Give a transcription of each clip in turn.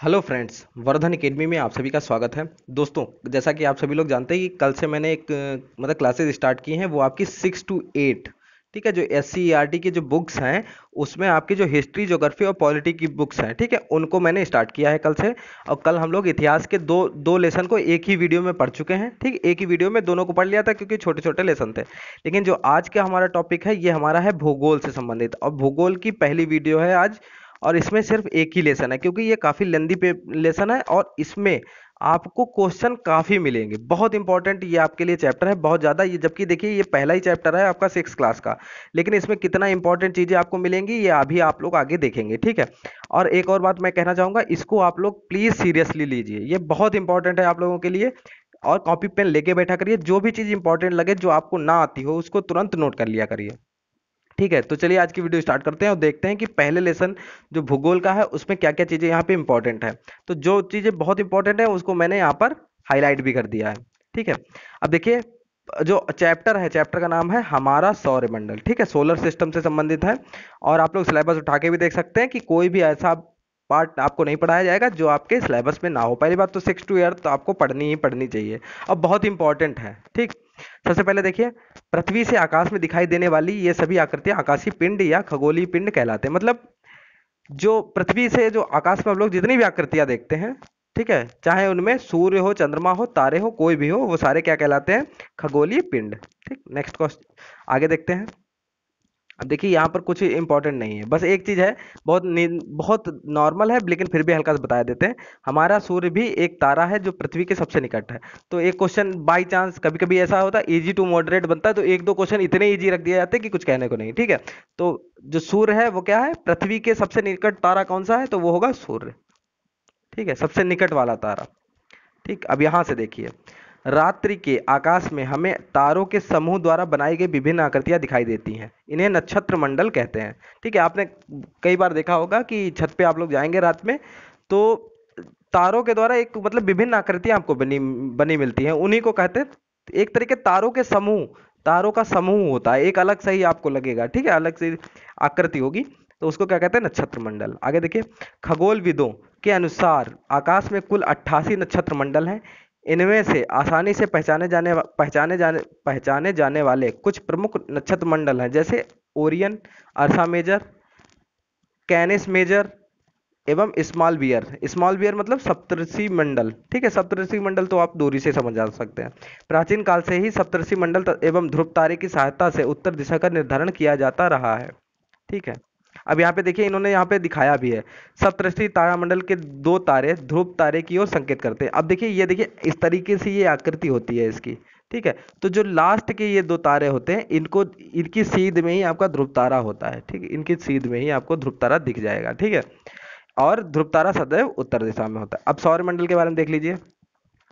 Hello friends, Vardhan academy में आप सभी का स्वागत है। दोस्तों, जैसा कि आप सभी लोग जानते हैं कि कल से मैंने एक मतलब क्लासेस स्टार्ट की हैं, वो आपकी 6 to 8। ठीक है, जो SCERT की जो बुक्स हैं उसमें आपकी जो हिस्ट्री, ज्योग्राफी और पॉलिटी की बुक्स हैं, ठीक है, उनको मैंने स्टार्ट किया है कल से। और कल हम लोग इतिहास के दो दो लेसन को एक ही वीडियो में पढ़ चुके हैं। ठीक, एक ही वीडियो में दोनों को पढ़ लिया था क्योंकि छोटे छोटे लेसन थे। लेकिन जो आज का हमारा टॉपिक है ये हमारा है भूगोल से संबंधित, और भूगोल की पहली वीडियो है आज। और इसमें सिर्फ एक ही लेसन है क्योंकि ये काफ़ी लेंदी पे लेसन है, और इसमें आपको क्वेश्चन काफ़ी मिलेंगे। बहुत इंपॉर्टेंट ये आपके लिए चैप्टर है, बहुत ज़्यादा। ये जबकि देखिए ये पहला ही चैप्टर है आपका 6 क्लास का, लेकिन इसमें कितना इंपॉर्टेंट चीज़ें आपको मिलेंगी ये अभी आप लोग आगे देखेंगे। ठीक है, और एक और बात मैं कहना चाहूँगा, इसको आप लोग प्लीज़ सीरियसली लीजिए, ये बहुत इंपॉर्टेंट है आप लोगों के लिए। और कॉपी पेन लेके बैठा करिए, जो भी चीज़ इंपॉर्टेंट लगे, जो आपको ना आती हो उसको तुरंत नोट कर लिया करिए। ठीक है, तो चलिए आज की वीडियो स्टार्ट करते हैं और देखते हैं कि पहले लेसन जो भूगोल का है उसमें क्या क्या चीज़ें यहाँ पे इंपॉर्टेंट है। तो जो चीज़ें बहुत इंपॉर्टेंट है उसको मैंने यहाँ पर हाईलाइट भी कर दिया है। ठीक है, अब देखिए, जो चैप्टर है, चैप्टर का नाम है हमारा सौरमंडल। ठीक है, सोलर सिस्टम से संबंधित है। और आप लोग सिलेबस उठा के भी देख सकते हैं कि कोई भी ऐसा पार्ट आपको नहीं पढ़ाया जाएगा जो आपके सिलेबस में ना हो। पहली बात तो 6 to 8 तो आपको पढ़नी ही पढ़नी चाहिए और बहुत इंपॉर्टेंट है। ठीक, सबसे पहले देखिए, पृथ्वी से आकाश में दिखाई देने वाली ये सभी आकृतियां आकाशीय पिंड या खगोलीय पिंड कहलाते हैं। मतलब जो पृथ्वी से जो आकाश में हम लोग जितनी भी आकृतियां देखते हैं, ठीक है, चाहे उनमें सूर्य हो, चंद्रमा हो, तारे हो, कोई भी हो, वो सारे क्या कहलाते हैं? खगोलीय पिंड। ठीक, नेक्स्ट क्वेश्चन आगे देखते हैं। अब देखिए यहाँ पर कुछ इंपॉर्टेंट नहीं है, बस एक चीज है, बहुत नॉर्मल है लेकिन फिर भी हल्का सा बता देते हैं। हमारा सूर्य भी एक तारा है जो पृथ्वी के सबसे निकट है। तो एक क्वेश्चन बाई चांस कभी कभी ऐसा होता है इजी टू मॉडरेट बनता है, तो एक दो क्वेश्चन इतने इजी रख दिए जाते हैं कि कुछ कहने को नहीं। ठीक है, तो जो सूर्य है वो क्या है? पृथ्वी के सबसे निकट तारा कौन सा है? तो वो होगा सूर्य। ठीक है, सबसे निकट वाला तारा। ठीक, अब यहां से देखिए, रात्रि के आकाश में हमें तारों के समूह द्वारा बनाई गई विभिन्न आकृतियां दिखाई देती हैं, इन्हें नक्षत्र मंडल कहते हैं। ठीक है, आपने कई बार देखा होगा कि छत पे आप लोग जाएंगे रात में, तो तारों के द्वारा एक मतलब विभिन्न आकृतियां आपको बनी बनी मिलती हैं, उन्हीं को कहते हैं। एक तरीके तारों के समूह, तारों का समूह होता है, एक अलग से ही आपको लगेगा। ठीक है, अलग से आकृति होगी, तो उसको क्या कहते हैं? नक्षत्र मंडल। आगे देखिए, खगोलविदों के अनुसार आकाश में कुल 88 नक्षत्र मंडल हैं। इनमें से आसानी से पहचाने जाने वाले कुछ प्रमुख नक्षत्र मंडल हैं, जैसे ओरियन, अर्सा मेजर, कैनिस मेजर एवं स्मॉल बियर। स्मॉल बियर मतलब सप्तर्षि मंडल। ठीक है, सप्तर्षि मंडल तो आप दूरी से समझ जा सकते हैं। प्राचीन काल से ही सप्तर्षि मंडल एवं ध्रुव तारे की सहायता से उत्तर दिशा का निर्धारण किया जाता रहा है। ठीक है, अब यहाँ पे देखिए, इन्होंने यहाँ पे दिखाया भी है, सप्तर्षि तारामंडल के दो तारे ध्रुव तारे की ओर संकेत करते हैं। अब देखिए, ये देखिए इस तरीके से ये आकृति होती है इसकी। ठीक है, तो जो लास्ट के ये दो तारे होते हैं, इनको इनकी सीध में ही आपका ध्रुव तारा होता है। ठीक है, इनकी सीध में ही आपको ध्रुव तारा दिख जाएगा। ठीक है, और ध्रुव तारा सदैव उत्तर दिशा में होता है। अब सौर मंडल के बारे में देख लीजिए,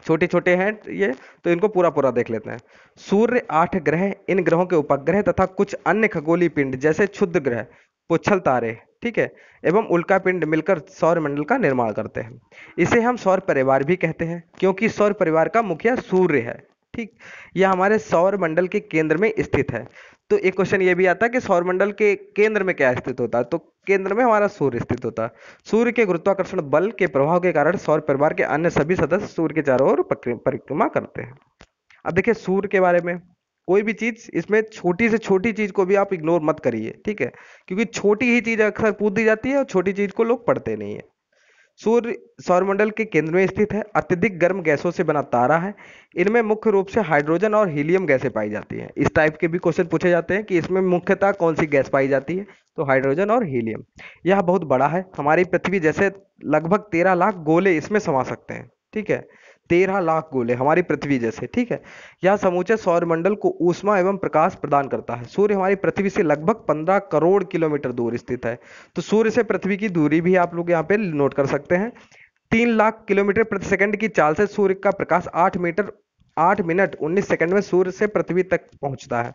छोटे छोटे हैं ये, तो इनको पूरा पूरा देख लेते हैं। सूर्य, 8 ग्रह, इन ग्रहों के उपग्रह तथा कुछ अन्य खगोलीय पिंड जैसे क्षुद्र ग्रह, पुच्छल तारे, ठीक है, एवं उल्का पिंड मिलकर सौर मंडल का निर्माण करते हैं। इसे हम सौर परिवार भी कहते हैं क्योंकि सौर परिवार का मुखिया सूर्य है। ठीक, यह हमारे सौर मंडल के केंद्र में स्थित है। तो एक क्वेश्चन ये भी आता है कि सौर मंडल के केंद्र में क्या स्थित होता है? तो केंद्र में हमारा सूर्य स्थित होता है। सूर्य के गुरुत्वाकर्षण बल के प्रभाव के कारण सौर परिवार के अन्य सभी सदस्य सूर्य के चारों ओर परिक्रमा करते हैं। अब देखिए, सूर्य के बारे में कोई भी चीज, इसमें छोटी से छोटी चीज को भी आप इग्नोर मत करिए। ठीक है, क्योंकि छोटी ही चीज अक्सर पूछ दी जाती है और छोटी चीज को लोग पढ़ते नहीं है। सूर्य सौरमंडल के केंद्र में स्थित है, अत्यधिक गर्म गैसों से बना तारा है। इनमें मुख्य रूप से हाइड्रोजन और हीलियम गैसें पाई जाती हैं। इस टाइप के भी क्वेश्चन पूछे जाते हैं कि इसमें मुख्यतः कौन सी गैस पाई जाती है? तो हाइड्रोजन और हीलियम। यह बहुत बड़ा है, हमारी पृथ्वी जैसे लगभग 13 लाख गोले इसमें समा सकते हैं। ठीक है, 13 लाख गोले हमारी पृथ्वी जैसे। ठीक है, यह समूचे सौरमंडल को ऊष्मा एवं प्रकाश प्रदान करता है। सूर्य हमारी पृथ्वी से लगभग 15 करोड़ किलोमीटर दूर स्थित है। तो सूर्य से पृथ्वी की दूरी भी आप लोग यहाँ पे नोट कर सकते हैं। 3 लाख किलोमीटर प्रति सेकंड की चाल से सूर्य का प्रकाश 8 मिनट 19 सेकंड में सूर्य से पृथ्वी तक पहुंचता है।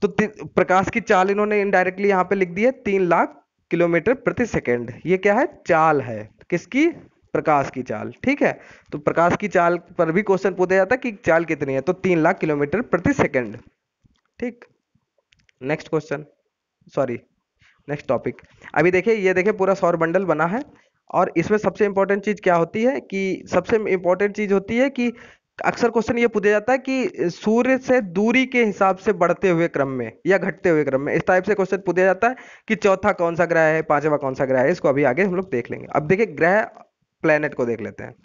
तो प्रकाश की चाल इन्होंने इनडायरेक्टली यहाँ पे लिख दी है, 3 लाख किलोमीटर प्रति सेकंड। ये क्या है? चाल है, किसकी? प्रकाश की चाल। ठीक है, तो प्रकाश की चाल पर भी क्वेश्चन पूछा जाता है कि चाल कितनी है, तो 3 लाख किलोमीटर प्रति सेकंड। ठीक, next question, sorry next topic. अभी देखिए, ये देखिए पूरा सौर मंडल बना है, और इसमें सबसे इंपॉर्टेंट चीज क्या होती है कि सबसे इंपॉर्टेंट चीज होती है कि अक्सर क्वेश्चन ये पूछा जाता है कि सूर्य से दूरी के हिसाब से बढ़ते हुए क्रम में या घटते हुए क्रम में, इस टाइप से क्वेश्चन पूछा जाता है कि चौथा कौन सा ग्रह है, पांचवा कौन सा ग्रह है। इसको अभी आगे हम लोग देख लेंगे। अब देखिए ग्रह, प्लेनेट को देख लेते हैं।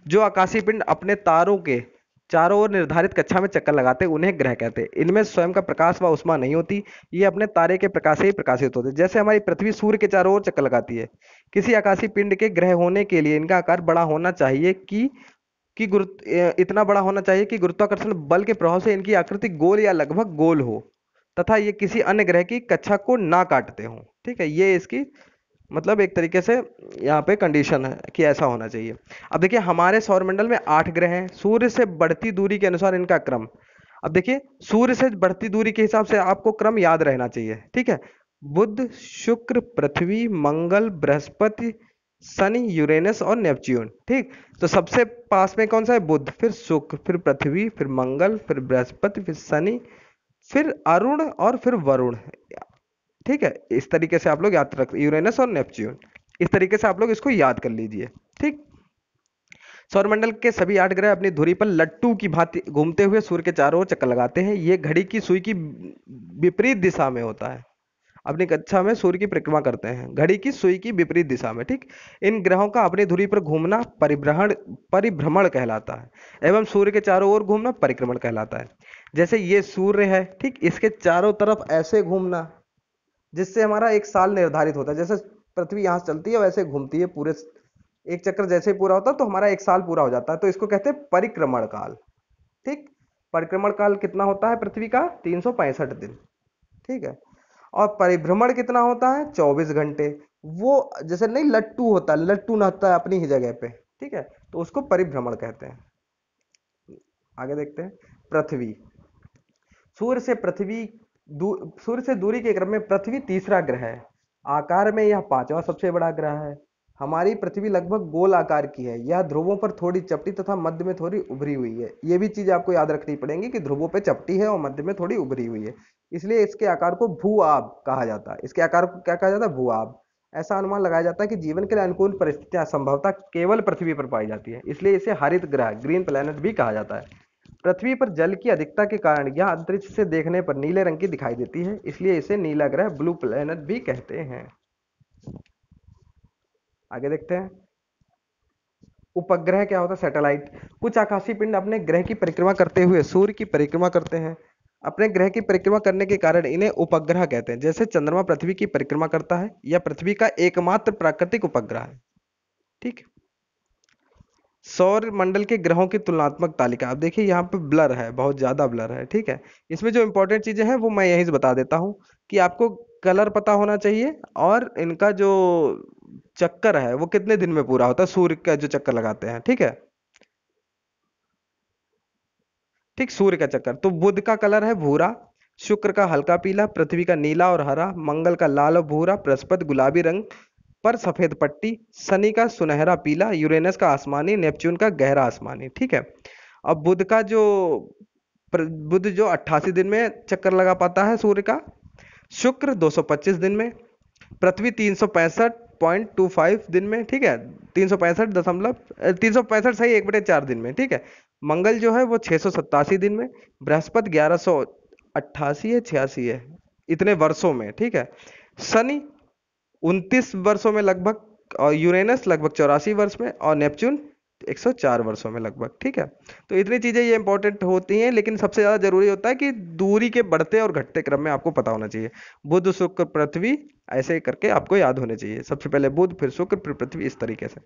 जो आकाशीय पिंड अपने तारों के चारों ओर निर्धारित कक्षा में चक्कर लगाते हैं उन्हें ग्रह कहते हैं। इनमें स्वयं का प्रकाश व ऊष्मा नहीं होती, ये अपने तारे के प्रकाश से ही प्रकाशित होते हैं। जैसे हमारी पृथ्वी सूर्य के चारों ओर चक्कर लगाती है, किसी आकाशीय पिंड के ग्रह होने के लिए इनका आकार बड़ा होना चाहिए इतना बड़ा होना चाहिए कि गुरुत्वाकर्षण बल के प्रभाव से इनकी आकृति गोल या लगभग गोल हो, तथा ये किसी अन्य ग्रह की कक्षा को ना काटते हो। ठीक है, ये इसकी मतलब एक तरीके से यहाँ पे कंडीशन है कि ऐसा होना चाहिए। अब देखिए हमारे सौरमंडल में 8 ग्रह हैं, सूर्य से बढ़ती दूरी के अनुसार इनका क्रम। अब देखिए सूर्य से बढ़ती दूरी के हिसाब से आपको क्रम याद रहना चाहिए। ठीक है, बुध, शुक्र, पृथ्वी, मंगल, बृहस्पति, शनि, यूरेनस और नेपच्यून। ठीक, तो सबसे पास में कौन सा है? बुध, फिर शुक्र, फिर पृथ्वी, फिर मंगल, फिर बृहस्पति, फिर शनि, फिर अरुण और फिर वरुण। ठीक है, इस तरीके से आप लोग याद रख, यूरेनस और नेपच्यून, इस तरीके से आप लोग इसको याद कर लीजिए। ठीक, सौरमंडल के सभी 8 ग्रह अपनी धुरी पर लट्टू की भांति घूमते हुए सूर्य के चारों ओर चक्कर लगाते हैं। ये घड़ी की सुई की विपरीत दिशा में होता है। अपनी कक्षा में सूर्य की परिक्रमा करते हैं घड़ी की सुई की विपरीत दिशा में। ठीक, इन ग्रहों का अपनी धुरी पर घूमना परिभ्रमण परिभ्रमण कहलाता है, एवं सूर्य के चारों ओर घूमना परिक्रमण कहलाता है। जैसे ये सूर्य है, ठीक, इसके चारों तरफ ऐसे घूमना, जिससे हमारा एक साल निर्धारित होता है। जैसे पृथ्वी यहाँ से चलती है वैसे घूमती है, पूरे एक चक्कर जैसे ही पूरा होता है तो हमारा एक साल पूरा हो जाता है, तो इसको कहते हैं परिक्रमण काल। ठीक, परिक्रमण काल कितना होता है पृथ्वी का? 365 दिन। ठीक है, और परिभ्रमण कितना होता है? 24 घंटे। वो जैसे नहीं लट्टू होता है, लट्टू नहाता है अपनी ही जगह पे। ठीक है, तो उसको परिभ्रमण कहते हैं। आगे देखते हैं। पृथ्वी, सूर्य से पृथ्वी सूर्य से दूरी के क्रम में पृथ्वी तीसरा ग्रह है। आकार में यह पांचवा सबसे बड़ा ग्रह है। हमारी पृथ्वी लगभग गोल आकार की है। यह ध्रुवों पर थोड़ी चपटी तथा मध्य में थोड़ी उभरी हुई है। ये भी चीज आपको याद रखनी पड़ेगी कि ध्रुवों पे चपटी है और मध्य में थोड़ी उभरी हुई है, इसलिए इसके आकार को भू आब कहा जाता है। इसके आकार को क्या कहा जाता है? भू आब। ऐसा अनुमान लगाया जाता है कि जीवन के लिए अनुकूल परिस्थितियां संभवतः केवल पृथ्वी पर पाई जाती है, इसलिए इसे हरित ग्रह, ग्रीन प्लैनेट भी कहा जाता है। पृथ्वी पर जल की अधिकता के कारण यह अंतरिक्ष से देखने पर नीले रंग की दिखाई देती है, इसलिए इसे नीला ग्रह, ब्लू प्लैनेट भी कहते हैं। आगे देखते हैं। उपग्रह क्या होता है? सैटेलाइट। कुछ आकाशीय पिंड अपने ग्रह की परिक्रमा करते हुए सूर्य की परिक्रमा करते हैं। अपने ग्रह की परिक्रमा करने के कारण इन्हें उपग्रह कहते हैं। जैसे चंद्रमा पृथ्वी की परिक्रमा करता है, यह पृथ्वी का एकमात्र प्राकृतिक उपग्रह है। ठीक, सौर मंडल के ग्रहों की तुलनात्मक तालिका। अब देखिए यहाँ पे ब्लर है, बहुत ज्यादा ब्लर है। ठीक है, इसमें जो इंपॉर्टेंट चीजें हैं वो मैं यहीं से बता देता हूँ कि आपको कलर पता होना चाहिए, और इनका जो चक्कर है वो कितने दिन में पूरा होता है, सूर्य का जो चक्कर लगाते हैं। ठीक है, ठीक, सूर्य का चक्कर। तो बुध का कलर है भूरा, शुक्र का हल्का पीला, पृथ्वी का नीला और हरा, मंगल का लाल और भूरा, बृहस्पति गुलाबी रंग पर सफेद पट्टी, शनि का सुनहरा पीला, यूरेनस का आसमानी, नेपच्यून का गहरा आसमानी। ठीक है, अब बुध जो 88 दिन में चक्कर लगा पाता है सूर्य का, शुक्र 225 दिन में, पृथ्वी 365.25 दिन में। ठीक है, 365 सही 1/4 दिन में। ठीक है, मंगल जो है वो 687 दिन में, बृहस्पति 1188 है, 86 है, इतने वर्षों में। ठीक है, शनि 29 वर्षों में लगभग, और यूरेनस लगभग 84 वर्ष में, और नेपच्यून 104 वर्षों में लगभग। ठीक है, तो इतनी चीजें ये इंपॉर्टेंट होती हैं, लेकिन सबसे ज्यादा जरूरी होता है कि दूरी के बढ़ते और घटते क्रम में आपको पता होना चाहिए। बुध, शुक्र, पृथ्वी, ऐसे करके आपको याद होने चाहिए। सबसे पहले बुध, फिर शुक्र, फिर पृथ्वी, इस तरीके से।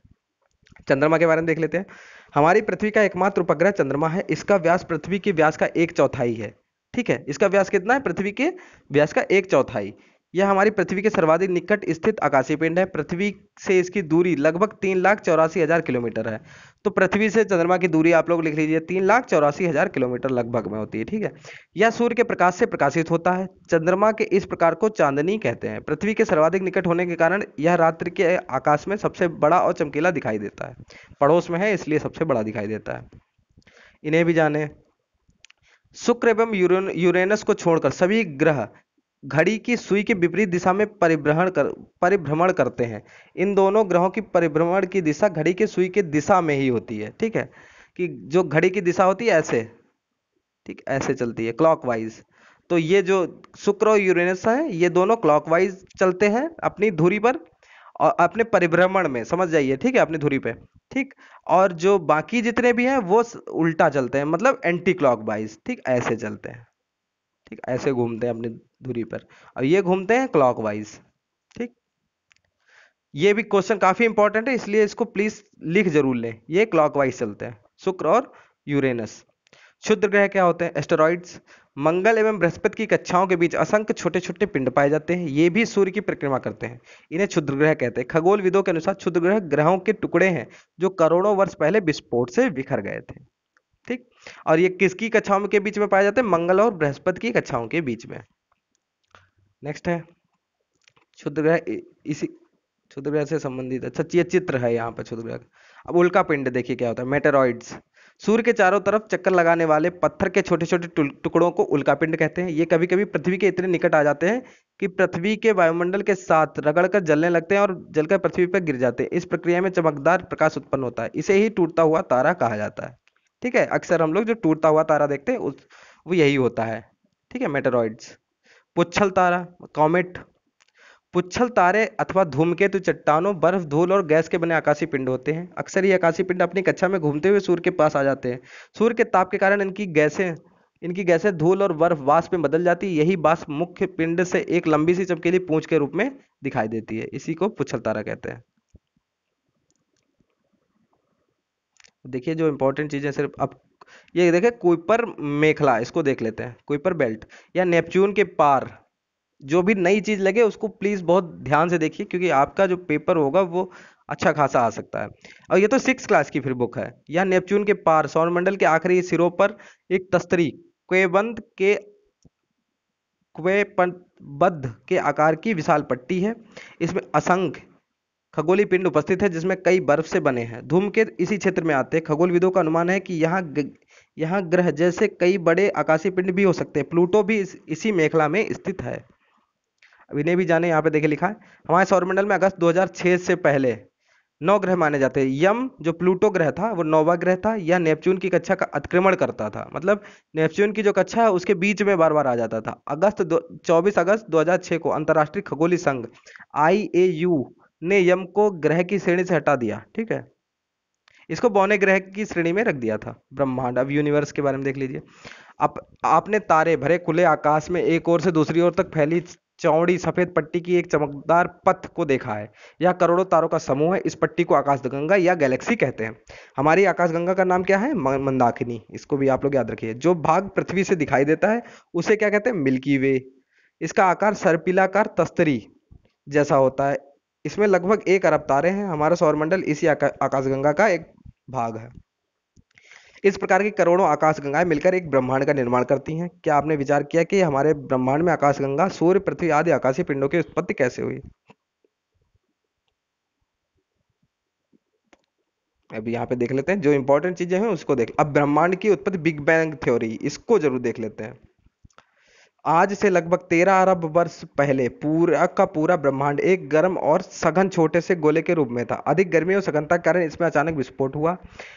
चंद्रमा के बारे में देख लेते हैं। हमारी पृथ्वी का एकमात्र उपग्रह चंद्रमा है। इसका व्यास पृथ्वी के व्यास का 1/4 है। ठीक है, इसका व्यास कितना है? पृथ्वी के व्यास का 1/4। यह हमारी पृथ्वी के सर्वाधिक निकट स्थित आकाशीय पिंड है। पृथ्वी से इसकी दूरी लगभग 3,84,000 किलोमीटर है। तो पृथ्वी से चंद्रमा की दूरी आप लोग लिख लीजिए, 3,84,000 किलोमीटर लगभग में होती है। ठीक है, यह सूर्य के प्रकाश से प्रकाशित होता है। चंद्रमा के इस प्रकार को चांदनी कहते हैं। पृथ्वी के सर्वाधिक निकट होने के कारण यह रात्रि के आकाश में सबसे बड़ा और चमकीला दिखाई देता है। पड़ोस में है इसलिए सबसे बड़ा दिखाई देता है। इन्हें भी जाने। शुक्र एवं यूरेनस को छोड़कर सभी ग्रह घड़ी की सुई के विपरीत दिशा में परिभ्रमण करते हैं। इन दोनों ग्रहों की परिभ्रमण की दिशा घड़ी की सुई की दिशा में ही होती है। ठीक है, कि जो घड़ी की दिशा होती है ऐसे, ठीक ऐसे चलती है क्लॉकवाइज। तो ये जो शुक्र और यूरेनस है ये दोनों क्लॉकवाइज चलते हैं अपनी धुरी पर और अपने परिभ्रमण में, समझ जाइए, ठीक है, अपनी धुरी पे। ठीक, और जो बाकी जितने भी हैं वो उल्टा चलते हैं, मतलब एंटी क्लॉकवाइज, ठीक ऐसे चलते हैं। ठीक, ऐसे घूमते हैं अपनी धुरी पर, और ये घूमते हैं क्लॉकवाइज। ठीक, ये भी क्वेश्चन काफी इंपॉर्टेंट है, इसलिए इसको प्लीज लिख जरूर लें। ये क्लॉकवाइज चलते हैं शुक्र और यूरेनस। क्षुद्र ग्रह क्या होते हैं? एस्टेरॉइड्स। मंगल एवं बृहस्पति की कक्षाओं के बीच असंख्य छोटे छोटे पिंड पाए जाते हैं, ये भी सूर्य की परिक्रमा करते हैं, इन्हें क्षुद्र ग्रह कहते हैं। खगोलविदों के अनुसार क्षुद्र ग्रह ग्रहों के टुकड़े हैं जो करोड़ों वर्ष पहले विस्फोट से बिखर गए थे। ठीक, और ये किसकी कक्षाओं के बीच में पाए जाते हैं? मंगल और बृहस्पति की कक्षाओं के बीच में। नेक्स्ट है क्षुद्र ग्रह, इसी क्षुद्र ग्रह से संबंधित, अच्छा ये चित्र है यहाँ पे क्षुद्र ग्रह। अब उल्का पिंड देखिए क्या होता है, मेटेरॉइड्स। सूर्य के चारों तरफ चक्कर लगाने वाले पत्थर के छोटे छोटे टुकड़ों को उल्का पिंड कहते हैं। ये कभी कभी पृथ्वी के इतने निकट आ जाते हैं कि पृथ्वी के वायुमंडल के साथ रगड़कर जलने लगते हैं और जलकर पृथ्वी पर गिर जाते हैं। इस प्रक्रिया में चमकदार प्रकाश उत्पन्न होता है, इसे ही टूटता हुआ तारा कहा जाता है। ठीक है, अक्सर हम लोग जो टूटता हुआ तारा देखते हैं वो यही होता है। ठीक है, मेटेरॉइड्स। पुच्छल तारा, कॉमेट। पुच्छल तारे अथवा धूमकेतु चट्टानों, बर्फ, धूल और गैस के बने आकाशीय पिंड होते हैं। अक्सर ये आकाशीय पिंड अपनी कक्षा में घूमते हुए सूर्य के पास आ जाते हैं। सूर्य के ताप के कारण इनकी गैसें धूल और बर्फ वाष्प में बदल जाती है। यही वाष्प मुख्य पिंड से एक लंबी सी चमकीली पूंछ के रूप में दिखाई देती है, इसी को पुच्छल तारा कहते हैं। देखिए जो इंपॉर्टेंट चीजें सिर्फ अब ये देखिए, कुइपर मेखला, इसको देख लेते हैं, कुइपर बेल्ट या नेपच्यून के पार। जो भी नई चीज लगे उसको प्लीज बहुत ध्यान से देखिए, क्योंकि आपका जो पेपर होगा वो अच्छा खासा आ सकता है। और ये तो 6 क्लास की फिर बुक है। या नेपच्यून के पार, सौरमंडल के आखिरी सिरों पर एक तस्तरी क्वेबंद के क्वेपबद्ध के आकार की विशाल पट्टी है। इसमें असंख्य खगोलीय पिंड उपस्थित है जिसमें कई बर्फ से बने हैं। धूमकेतु इसी क्षेत्र में आते हैं। खगोलविदों का अनुमान है कि यहाँ ग्रह जैसे कई बड़े आकाशीय पिंड भी हो सकते हैं। प्लूटो भी इसी मेखला में स्थित है। अब इन्हें भी जाने, यहाँ पे देखिए लिखा है, हमारे सौरमंडल में अगस्त 2006 से पहले 9 ग्रह माने जाते हैं। यम जो प्लूटो ग्रह था वो 9वां ग्रह था। यह नेपच्यून की कक्षा का अतिक्रमण करता था, मतलब नेपच्यून की जो कक्षा है उसके बीच में बार बार आ जाता था। 24 अगस्त 2006 को अंतर्राष्ट्रीय खगोलीय संघ IAU ने यम को ग्रह की श्रेणी से हटा दिया। ठीक है, इसको बौने ग्रह की श्रेणी में रख दिया था। ब्रह्मांड, अब यूनिवर्स के बारे में देख लीजिए। आप आपने तारे भरे खुले आकाश में एक ओर से दूसरी ओर तक फैली चौड़ी सफेद पट्टी की एक चमकदार पथ को देखा है। यह करोड़ों तारों का समूह है। इस पट्टी को आकाशगंगा या गैलेक्सी कहते हैं। हमारी आकाशगंगा का नाम क्या है? मंदाकिनी। इसको भी आप लोग याद रखिए। जो भाग पृथ्वी से दिखाई देता है उसे क्या कहते हैं? मिल्की वे। इसका आकार सर्पिलाकार तस्तरी जैसा होता है। इसमें लगभग 1 अरब तारे हैं। हमारा सौरमंडल इसी आकाशगंगा का एक भाग है। इस प्रकार की करोड़ों आकाशगंगाएं मिलकर एक ब्रह्मांड का निर्माण करती हैं। क्या आपने विचार किया कि हमारे ब्रह्मांड में आकाशगंगा, सूर्य, पृथ्वी आदि आकाशीय पिंडों की उत्पत्ति कैसे हुई? अब यहाँ पे देख लेते हैं जो इंपॉर्टेंट चीजें हैं उसको देख। अब ब्रह्मांड की उत्पत्ति, बिग बैंग थ्योरी, इसको जरूर देख लेते हैं। आज से लगभग 13 अरब वर्ष पहले पूरा का पूरा ब्रह्मांड एक गर्म और सघन छोटे से गोले के रूप में था। अधिक गर्मी और सघनता के कारण इसमें अचानक विस्फोट हुआ।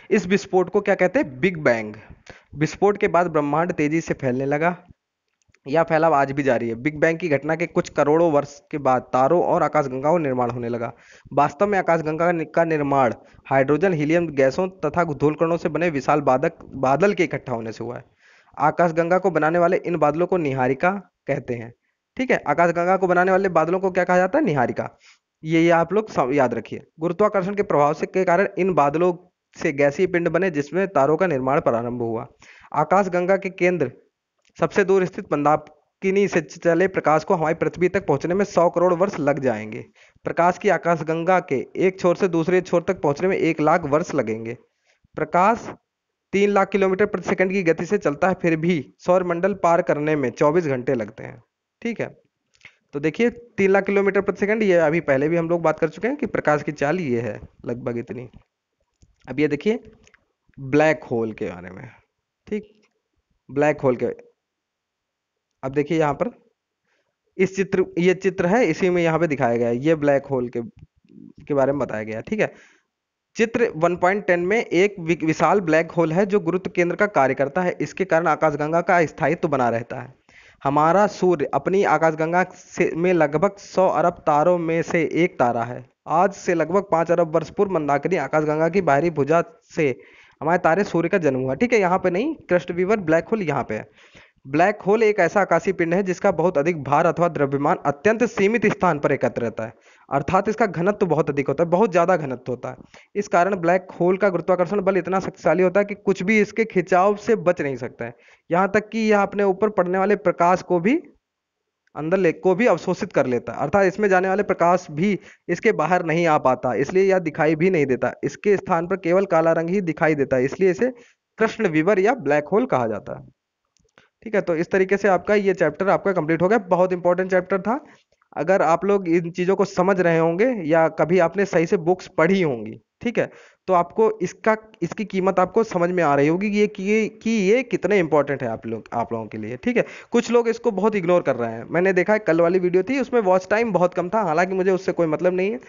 इस विस्फोट को क्या कहते हैं? Big bang. विस्फोट के बाद ब्रह्मांड तेजी से फैलने लगा। यह फैलाव आज भी जारी है। बिग बैंग की घटना के कुछ करोड़ों वर्ष के बाद तारों और आकाशगंगाओं का निर्माण होने लगा। वास्तव में आकाशगंगा का निर्माण हाइड्रोजन, हीलियम गैसों तथा धूलकणों से बने विशाल बादल के इकट्ठा होने से हुआ है। आकाशगंगा को बनाने वाले इन बादलों को निहारिका कहते हैं। ठीक है, आकाशगंगा को बनाने वाले बादलों को क्या कहा जाता है? निहारिका। ये आप लोग याद रखिए। गुरुत्वाकर्षण के प्रभाव से के कारण इन बादलों से गैसीय पिंड बने जिसमें तारों का निर्माण प्रारंभ हुआ। आकाशगंगा के केंद्र सबसे दूर स्थित मंदाकिनी से चले प्रकाश को हमारी पृथ्वी तक पहुंचने में 100 करोड़ वर्ष लग जाएंगे। प्रकाश की आकाशगंगा के एक छोर से दूसरे छोर तक पहुंचने में 1 लाख वर्ष लगेंगे। प्रकाश 3 लाख किलोमीटर प्रति सेकंड की गति से चलता है, फिर भी सौर मंडल पार करने में 24 घंटे लगते हैं। ठीक है, तो देखिए 3 लाख किलोमीटर प्रति सेकंड, ये अभी पहले भी हम लोग बात कर चुके हैं कि प्रकाश की चाल ये है लगभग इतनी। अब ये देखिए ब्लैक होल के बारे में। ठीक, ब्लैक होल के, अब देखिए यहाँ पर ये चित्र है, इसी में यहाँ पे दिखाया गया है, ये ब्लैक होल के बारे में बताया गया है, ठीक है। चित्र 1.10 में एक विशाल ब्लैक होल है जो गुरुत्व केंद्र का कार्य करता है। इसके कारण आकाशगंगा का स्थायित्व बना रहता है। हमारा सूर्य अपनी आकाशगंगा से में लगभग 100 अरब तारों में से एक तारा है। आज से लगभग 5 अरब वर्ष पूर्व मंदाकिनी आकाशगंगा की बाहरी भुजा से हमारे तारे सूर्य का जन्म हुआ। ठीक है, यहाँ पे नहीं, कृष्ण विवर ब्लैक होल यहाँ पे है। ब्लैक होल एक ऐसा आकाशीय पिंड है जिसका बहुत अधिक भार अथवा द्रव्यमान अत्यंत सीमित स्थान पर एकत्र रहता है, अर्थात इसका घनत्व तो बहुत अधिक होता है, बहुत ज्यादा घनत्व होता है। इस कारण ब्लैक होल का गुरुत्वाकर्षण बल इतना शक्तिशाली होता है कि कुछ भी इसके खिंचाव से बच नहीं सकता है। यहाँ तक कि यह अपने ऊपर पड़ने वाले प्रकाश को भी अंदर ले को भी अवशोषित कर लेता है, अर्थात इसमें जाने वाले प्रकाश भी इसके बाहर नहीं आ पाता, इसलिए यह दिखाई भी नहीं देता। इसके स्थान पर केवल काला रंग ही दिखाई देता है, इसलिए इसे कृष्ण विवर या ब्लैक होल कहा जाता है। ठीक है, तो इस तरीके से आपका ये चैप्टर आपका कंप्लीट हो गया। बहुत इंपॉर्टेंट चैप्टर था। अगर आप लोग इन चीज़ों को समझ रहे होंगे या कभी आपने सही से बुक्स पढ़ी होंगी, ठीक है, तो आपको इसकी कीमत आपको समझ में आ रही होगी कि ये कितने इंपॉर्टेंट है आप लोगों के लिए। ठीक है, कुछ लोग इसको बहुत इग्नोर कर रहे हैं। मैंने देखा है, कल वाली वीडियो थी, उसमें वॉच टाइम बहुत कम था, हालांकि मुझे उससे कोई मतलब नहीं है।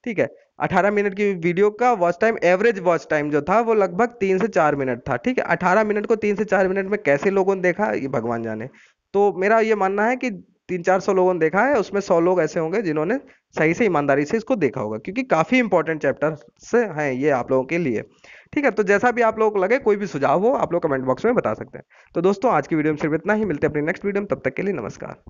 ठीक है, 18 मिनट की वीडियो का watch time, average watch time जो था वो लगभग 3 से 4 मिनट था। ठीक है, 18 मिनट को 3 से 4 मिनट में कैसे लोगों ने देखा ये भगवान जाने। तो मेरा ये मानना है कि 300-400 लोगों ने देखा है, उसमें 100 लोग ऐसे होंगे जिन्होंने सही से ईमानदारी से इसको देखा होगा, क्योंकि काफी इंपॉर्टेंट चैप्टर से हैं ये आप लोगों के लिए। ठीक है, तो जैसा भी आप लोगों को लगे, कोई भी सुझाव हो आप लोग कमेंट बॉक्स में बता सकते हैं। तो दोस्तों, आज की वीडियो में सिर्फ इतना ही। मिलते हैं अपनी नेक्स्ट वीडियो में, तब तक के लिए नमस्कार।